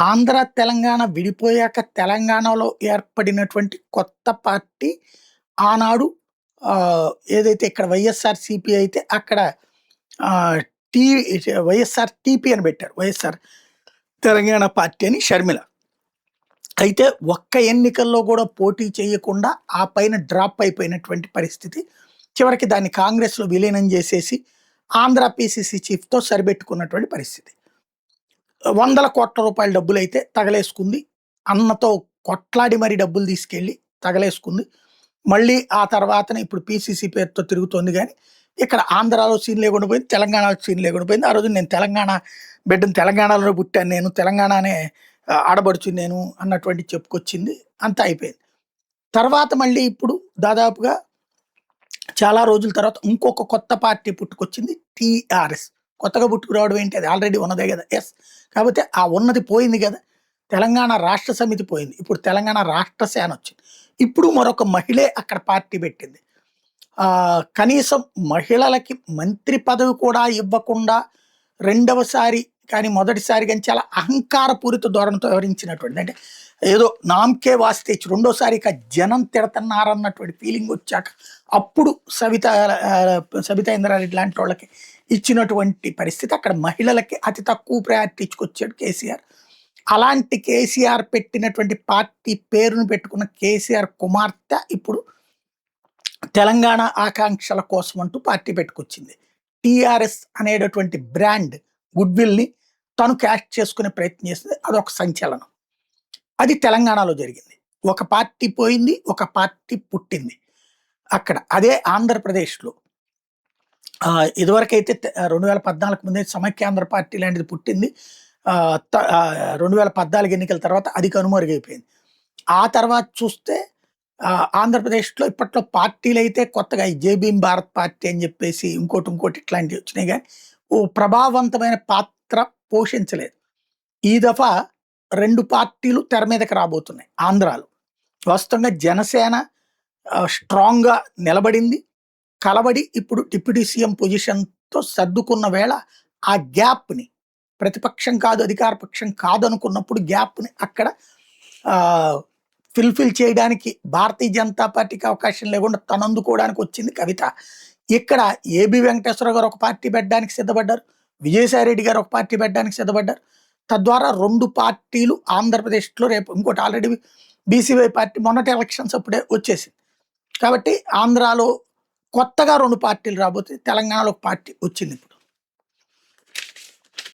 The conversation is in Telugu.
ఆంధ్ర, తెలంగాణ విడిపోయాక తెలంగాణలో ఏర్పడినటువంటి కొత్త పార్టీ ఆనాడు ఏదైతే ఇక్కడ వైఎస్ఆర్‌సీపీ అయితే అక్కడ ఆహ్, టీ వైఎస్ఆర్ టీపీ అని పెట్టారు. వైఎస్ఆర్ తెలంగాణ పార్టీ అని షర్మిల. అయితే ఒక్క ఎన్నికల్లో గూడా పోటీ చేయకుండా ఆ పైన డ్రాప్ అయిపోయినటువంటి పరిస్థితి. చివరికి దాన్ని కాంగ్రెస్‌లో విలీనం జేసేసి ఆంధ్ర పీసీసీ చీఫ్‌తో సరిబెట్టుకున్నటువంటి పరిస్థితి. వందల కోట్ల రూపాయల డబ్బులైతే తగలేసుకుంది. అన్నతో కొట్లాడి మరి డబ్బులు తీసుకెళ్ళి తగలేసుకుంది. మళ్ళీ ఆ తర్వాతనే ఇప్పుడు పీసీసీ పేరుతో తిరుగుతోంది గానీ, ఇక్కడ ఆంధ్రాలో సీన్ లేకుండా పోయింది. తెలంగాణలో సీన్ లేకుండా పోయింది. ఆ రోజు నేను తెలంగాణ బిడ్డని, తెలంగాణలోనే పుట్టాను నేను, తెలంగాణనే ఆడబడుచుని నేను అన్నటువంటిది చెప్పుకొచ్చింది. అంతా అయిపోయింది. తర్వాత మళ్ళీ ఇప్పుడు దాదాపుగా చాలా రోజుల తర్వాత ఇంకొక కొత్త పార్టీ పుట్టుకొచ్చింది టీఆర్ఎస్. కొత్తగా పుట్టుకురావడం ఏంటి? అది ఆల్రెడీ ఉన్నదే గదా! యెస్. కాపోతే ఆ ఉన్నది పోయింది గదా! తెలంగాణ రాష్ట్ర సమితి పోయింది. ఇప్పుడు తెలంగాణ రాష్ట్ర సేనొచ్చింది. ఇప్పుడు మరొక మహిళే అక్కడ పార్టీ పెట్టింది. కనీసం మహిళలకి మంత్రి పదవి కూడా ఇవ్వకుండా రెండవసారి కానీ, మొదటిసారి గాని చాలా అహంకారపూరిత ధోరణితో వ్యవహరించినటువంటిది. అంటే ఏదో నామ్‌కే వాస్తే ఇచ్చి రెండోసారి ఇక జనం తిడతన్నారన్నటువంటి ఫీలింగొచ్చాక అప్పుడు సబితా ఇంద్రారెడ్డి లాంటోళ్ళకి ఇచ్చినటువంటి పరిస్థితి. అక్కడ మహిళలకి అతి తక్కువ ప్రయారిటీ ఇచ్చుకొచ్చాడు కేసీఆర్. అలాంటి కేసీఆర్ పెట్టినటువంటి పార్టీ పేరును పెట్టుకున్న కేసీఆర్ కుమార్తె ఇప్పుడు తెలంగాణ ఆకాంక్షల కోసం అంటూ పార్టీ పెట్టుకొచ్చింది. టీఆర్ఎస్ అనేటటువంటి బ్రాండ్, గుడ్‌విల్‌ని తను క్యాష్ చేసుకునే ప్రయత్నం చేసింది. అదొక సంచలనం. అది తెలంగాణలో జరిగింది. ఒక పార్టీ పోయింది. ఒక పార్టీ పుట్టింది. అక్కడ. అదే ఆంధ్రప్రదేశ్‌లో ఇదివరకైతే 2014 ముందే సమైక్యాంధ్ర పార్టీ లాంటిది పుట్టింది. 2014 ఎన్నికల తర్వాత అది కనుమరుగైపోయింది. ఆ తర్వాత చూస్తే ఆంధ్రప్రదేశ్‌లో ఇప్పట్లో పార్టీలైతే కొత్తగా ఈ జై భీమ్ భారత్ పార్టీ అని చెప్పేసి ఇంకోటి ఇట్లాంటివి వచ్చినాయి గానీ, ఓ ప్రభావవంతమైన పాత్ర పోషించలేదు. ఈ దఫా 2 పార్టీలు తెర మీదకి రాబోతున్నాయి ఆంధ్రాలో. వాస్తవంగా జనసేన స్ట్రాంగ్‌గా నిలబడింది. కలబడి ఇప్పుడు డిప్యూటీ సీఎం పొజిషన్‌తో సర్దుకున్న వేళ ఆ గ్యాప్‌ని ప్రతిపక్షం కాదు, అధికార పక్షం కాదనుకున్నప్పుడు గ్యాప్‌ని అక్కడ ఫుల్‌ఫిల్ చేయడానికి భారతీయ జనతా పార్టీకి అవకాశం లేకుండా తనందుకోవడానికి వచ్చింది కవిత. ఇక్కడ ఏబీ వెంకటేశ్వరరావు గారు ఒక పార్టీ పెట్టడానికి సిద్ధపడ్డారు. విజయసాయిరెడ్డి గారు ఒక పార్టీ పెట్టడానికి సిద్ధపడ్డారు. తద్వారా 2 పార్టీలు ఆంధ్రప్రదేశ్‌లో రేపు ఇంకోటి ఆల్రెడీ బీసీవై పార్టీ మొన్నటి ఎలక్షన్స్ అప్పుడే వచ్చేసింది. కాబట్టి ఆంధ్రాలో కొత్తగా 2 పార్టీలు రాబోతున్నాయి. తెలంగాణలో ఒక పార్టీ వచ్చింది ఇప్పుడు.